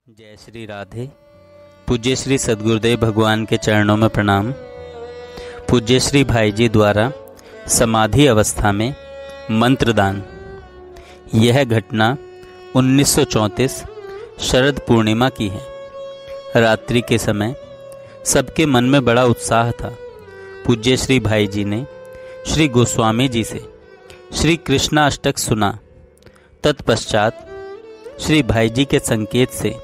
जय श्री राधे। पूज्य श्री सद्गुरुदेव भगवान के चरणों में प्रणाम। पूज्य श्री भाई जी द्वारा समाधि अवस्था में मंत्रदान। यह घटना 1934 शरद पूर्णिमा की है। रात्रि के समय सबके मन में बड़ा उत्साह था। पूज्य श्री भाई जी ने श्री गोस्वामी जी से श्री कृष्णाष्टक सुना। तत्पश्चात श्री भाई जी के संकेत से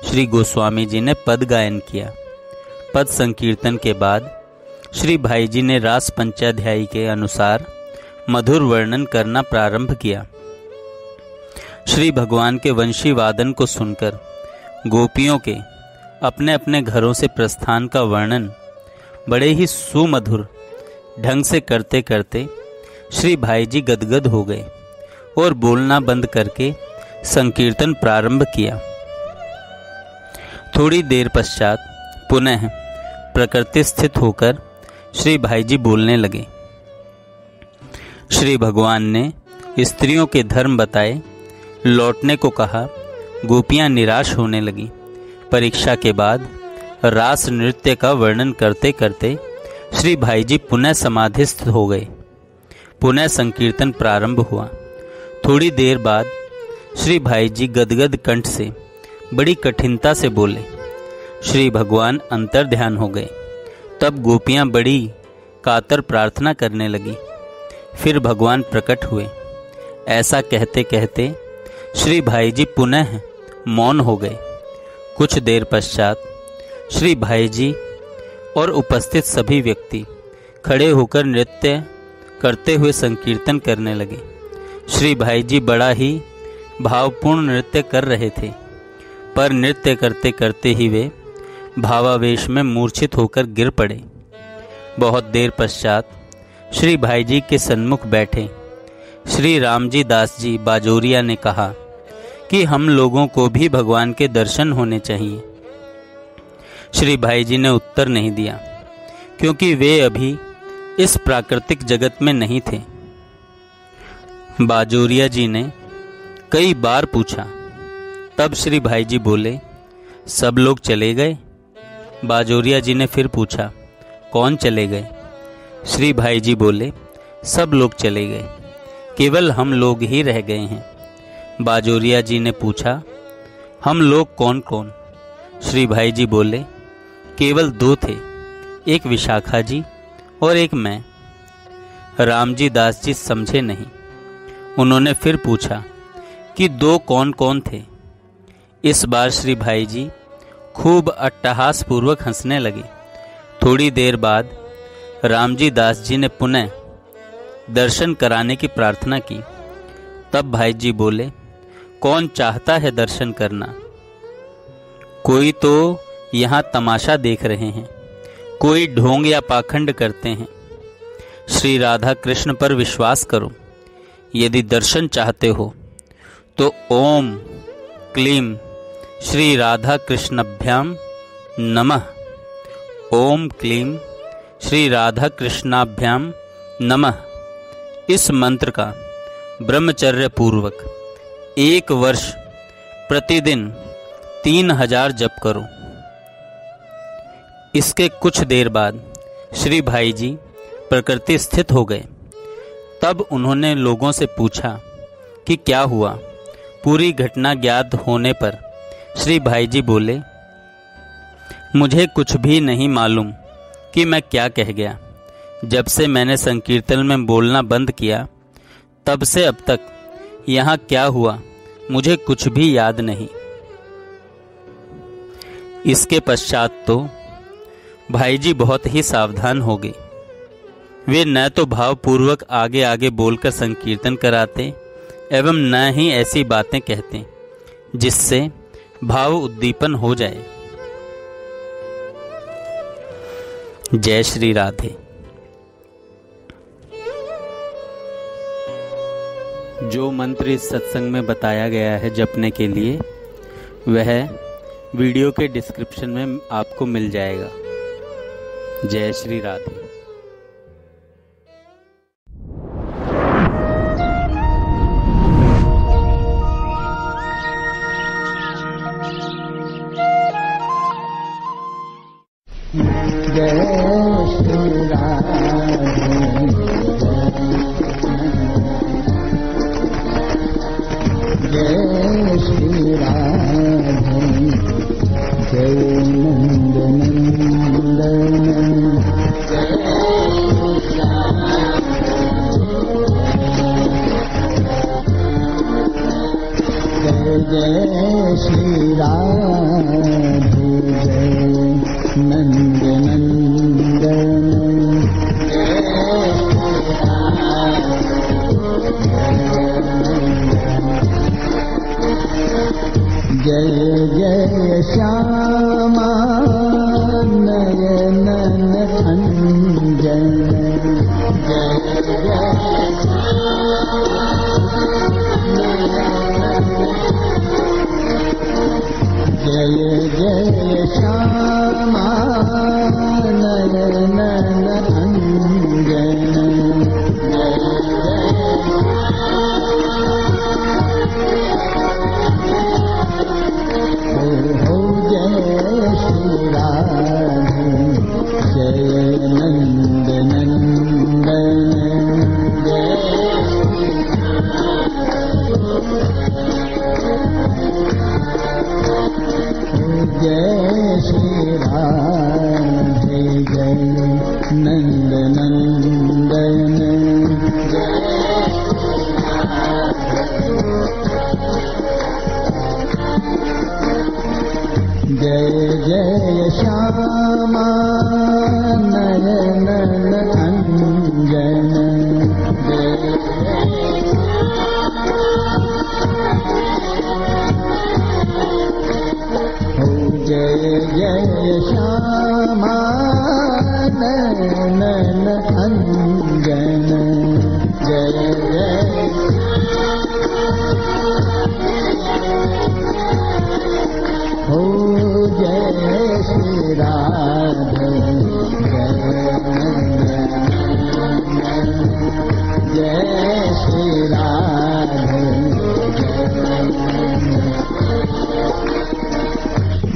श्री गोस्वामी जी ने पद गायन किया। पद संकीर्तन के बाद श्री भाई जी ने रास पंचाध्यायी के अनुसार मधुर वर्णन करना प्रारंभ किया। श्री भगवान के वंशी वादन को सुनकर गोपियों के अपने अपने घरों से प्रस्थान का वर्णन बड़े ही सुमधुर ढंग से करते करते श्री भाई जी गदगद हो गए और बोलना बंद करके संकीर्तन प्रारंभ किया। थोड़ी देर पश्चात पुनः प्रकृति स्थित होकर श्री भाई जी बोलने लगे। श्री भगवान ने स्त्रियों के धर्म बताए, लौटने को कहा। गोपियां निराश होने लगी। परीक्षा के बाद रास नृत्य का वर्णन करते करते श्री भाई जी पुनः समाधिस्थ हो गए। पुनः संकीर्तन प्रारंभ हुआ। थोड़ी देर बाद श्री भाई जी गदगद कंठ से बड़ी कठिनता से बोले। श्री भगवान अंतर ध्यान हो गए। तब गोपियां बड़ी कातर प्रार्थना करने लगी। फिर भगवान प्रकट हुए। ऐसा कहते कहते श्री भाई जी पुनः मौन हो गए। कुछ देर पश्चात श्री भाई जी और उपस्थित सभी व्यक्ति खड़े होकर नृत्य करते हुए संकीर्तन करने लगे। श्री भाई जी बड़ा ही भावपूर्ण नृत्य कर रहे थे, पर नृत्य करते करते ही वे भावावेश में मूर्छित होकर गिर पड़े। बहुत देर पश्चात श्री भाई जी के सन्मुख बैठे श्री रामजी दास जी बाजोरिया ने कहा कि हम लोगों को भी भगवान के दर्शन होने चाहिए। श्री भाई जी ने उत्तर नहीं दिया, क्योंकि वे अभी इस प्राकृतिक जगत में नहीं थे। बाजोरिया जी ने कई बार पूछा। तब श्री भाई जी बोले, सब लोग चले गए। बाजोरिया जी ने फिर पूछा, कौन चले गए? श्री भाई जी बोले, सब लोग चले गए, केवल हम लोग ही रह गए हैं। बाजोरिया जी ने पूछा, हम लोग कौन कौन? श्री भाई जी बोले, केवल दो थे, एक विशाखा जी और एक मैं। रामजी दास जी समझे नहीं। उन्होंने फिर पूछा कि दो कौन कौन थे? इस बार श्री भाई जी खूब अट्टहास पूर्वक हंसने लगे। थोड़ी देर बाद रामजी दास जी ने पुनः दर्शन कराने की प्रार्थना की। तब भाई जी बोले, कौन चाहता है दर्शन करना? कोई तो यहाँ तमाशा देख रहे हैं, कोई ढोंग या पाखंड करते हैं। श्री राधा कृष्ण पर विश्वास करो। यदि दर्शन चाहते हो तो ओम क्लीम श्री राधा कृष्णभ्याम नमः, ओम क्लीम श्री राधा कृष्णाभ्याम नमः, इस मंत्र का ब्रह्मचर्य पूर्वक 1 वर्ष प्रतिदिन 3000 जप करो। इसके कुछ देर बाद श्री भाई जी प्रकृति स्थित हो गए। तब उन्होंने लोगों से पूछा कि क्या हुआ। पूरी घटना ज्ञात होने पर श्री भाई जी बोले, मुझे कुछ भी नहीं मालूम कि मैं क्या कह गया। जब से मैंने संकीर्तन में बोलना बंद किया, तब से अब तक यहाँ क्या हुआ मुझे कुछ भी याद नहीं। इसके पश्चात तो भाई जी बहुत ही सावधान हो गए। वे न तो भावपूर्वक आगे आगे बोलकर संकीर्तन कराते एवं न ही ऐसी बातें कहते जिससे भाव उद्दीपन हो जाए। जय श्री राधे। जो मंत्र इस सत्संग में बताया गया है जपने के लिए, वह वीडियो के डिस्क्रिप्शन में आपको मिल जाएगा। जय श्री राधे। जय श्री राधे जय श्री राधे जय नंद नंदन जय श्री राधे जय नंद नंदन जय जय श्यामा नयन अंजन जय जय जय श्यामा नयन अंजन हो जय श्री राधे जय नंद नंदन जय श्री राधे जय नंद नंदन जय जय श्यामा नयन अंजन जय जय श्यामा नयन अंजन जय जय हो जय श्री राधे जय श्री राधे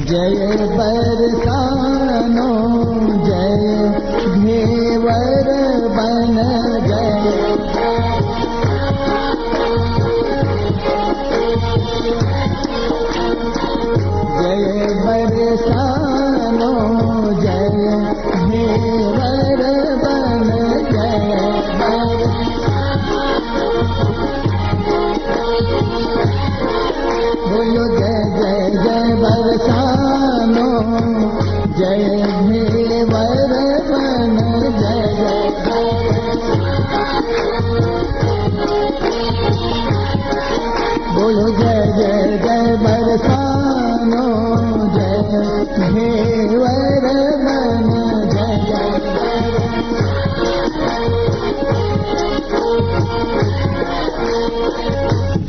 जय बरसानो जय घेवर बन जय जय बरसानो जय घेवर बन जय बोलो जय जय जय बरसानो जय घेवर बन जय बोलो जय जय जय बरसानो जय घेवर बन जय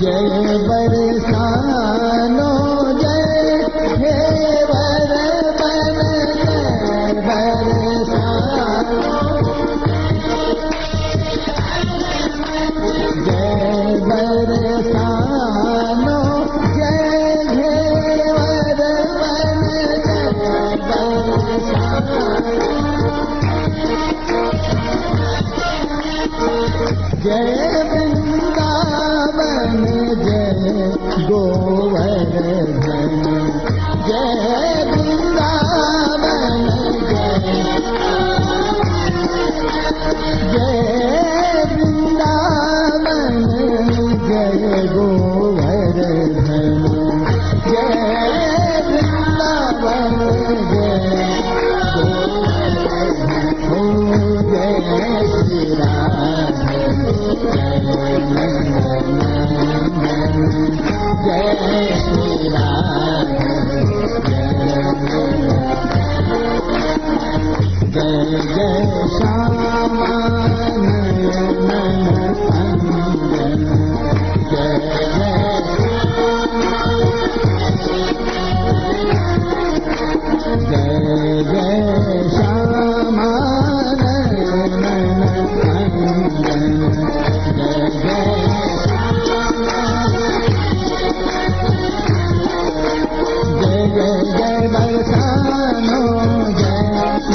जय बरसानो जय घेवर बन जय बरसानो जय बरसानो जय घेवर बन जय बरसानो जय वृंदावन जय गोवर्धन जय वृंदावन जय वृंदावन जय गोवर्धन जय वृंदावन जय गोवर्धन जय श्री राधे जय श्री राधे जय जय श्यामा नयन अंजन जय जय जय श्यामा नयन अंजन जय जय जय जय बरसानो जय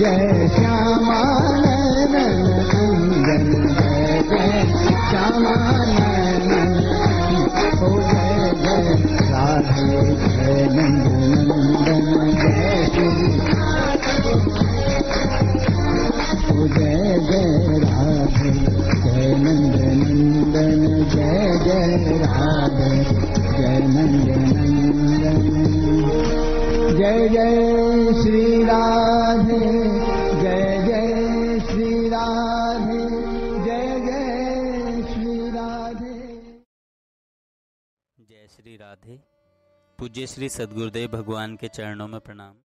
जय श्यामानंदन जय जय श्यामानंदन ओ जय जय राधे जय नंदन जय श्री ओ जय जय राधे जय नंदन जय जय राधे जय नंदन जय जय श्री राधे जय जय श्री राधे जय जय श्री राधे। जय श्री राधे। पूज्य श्री सद्गुरुदेव भगवान के चरणों में प्रणाम।